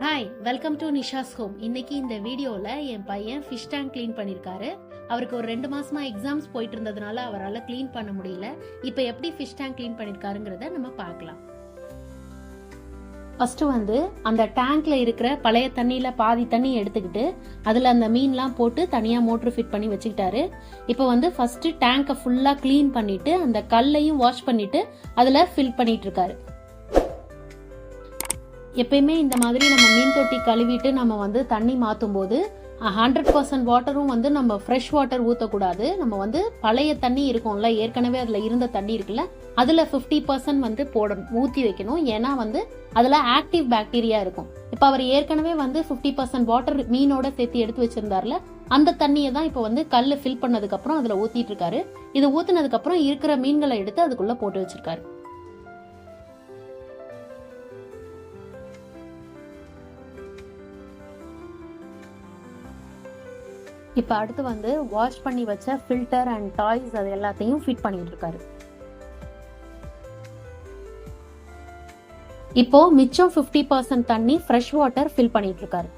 Hi, welcome to Nisha's home. இன்னைக்கு இந்த வீடியோவில் என் பையன் ஃபிஷ் டேங்க் க்ளீன் பண்ணியிருக்காரு. அவருக்கு ஒரு 2 மாசமா எக்ஸாம்ஸ் போயிட்டு இருந்ததுனால அவரால் க்ளீன் பண்ண முடியல. இப்போ எப்படி ஃபிஷ் டேங்க் க்ளீன் பண்ணியிருக்காருங்கிறத நம்ம பார்க்கலாம். ஃபர்ஸ்ட் அந்த டேங்க்ல இருக்கிற பழைய தண்ணியில பாதி தண்ணி எடுத்துக்கிட்டு அதில் அந்த மீன்லாம் போட்டு தனியாக மோட்ரு ஃபிட் பண்ணி வச்சுக்கிட்டாரு. இப்போ ஃபர்ஸ்ட் டேங்கை ஃபுல்லாக க்ளீன் பண்ணிட்டு அந்த கல்லையும் வாஷ் பண்ணிட்டு அதில் ஃபில் பண்ணிட்டு இருக்காரு. எப்பயுமே இந்த மாதிரி நம்ம மீன் தொட்டி கழுவிட்டு நம்ம தண்ணி மாற்றும் போது 100% வாட்டரும் நம்ம ஃப்ரெஷ் வாட்டர் ஊற்றக்கூடாது. நம்ம பழைய தண்ணி இருக்கும்ல, ஏற்கனவே அதில் இருந்த தண்ணி இருக்குல்ல, அதில் 50% போடணும், ஊற்றி வைக்கணும். ஏன்னா அதில் ஆக்டிவ் பாக்டீரியா இருக்கும். இப்போ அவர் ஏற்கனவே 50% வாட்டர் மீனோட சேர்த்து எடுத்து வச்சிருந்தார்ல, அந்த தண்ணியை தான் இப்போ கல் ஃபில் பண்ணதுக்கப்புறம் அதில் ஊற்றிட்டு இருக்காரு. இது ஊற்றினதுக்கப்புறம் இருக்கிற மீன்களை எடுத்து அதுக்குள்ளே போட்டு வச்சிருக்காரு. இப்போ அடுத்து வாஷ் பண்ணி வச்ச ஃபில்டர் அண்ட் டாய்ஸ் அது எல்லாத்தையும் ஃபிட் பண்ணிட்டு இருக்காரு. இப்போ மிச்சம் 50% தண்ணி ஃப்ரெஷ் வாட்டர் ஃபில் பண்ணிட்டு இருக்காரு.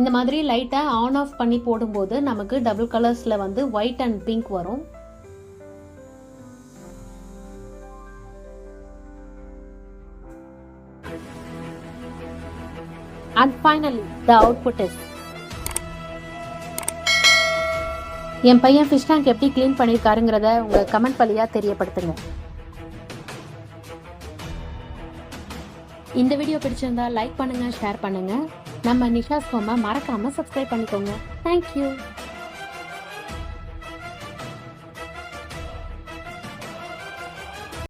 இந்த மாதிரி லைட்டா ஆன் ஆஃப் பண்ணி போடும்போது நமக்கு டபுள் கலர்ஸ்ல ஒயிட் அண்ட் பிங்க் வரும். And finally the output is. என் பையன் ஃபிஷ் டேங்க் எப்படி க்ளீன் பண்ணிருக்காருங்கிறத உங்க கமெண்ட் வழியா தெரியப்படுத்துங்க. இந்த வீடியோ பிடிச்சிருந்தா லைக் பண்ணுங்க, ஷேர் பண்ணுங்க. நம்ம நிஷாஸ் ஹோமை மறக்காம சப்ஸ்கிரைப் பண்ணிக்கோங்க. தேங்க்யூ.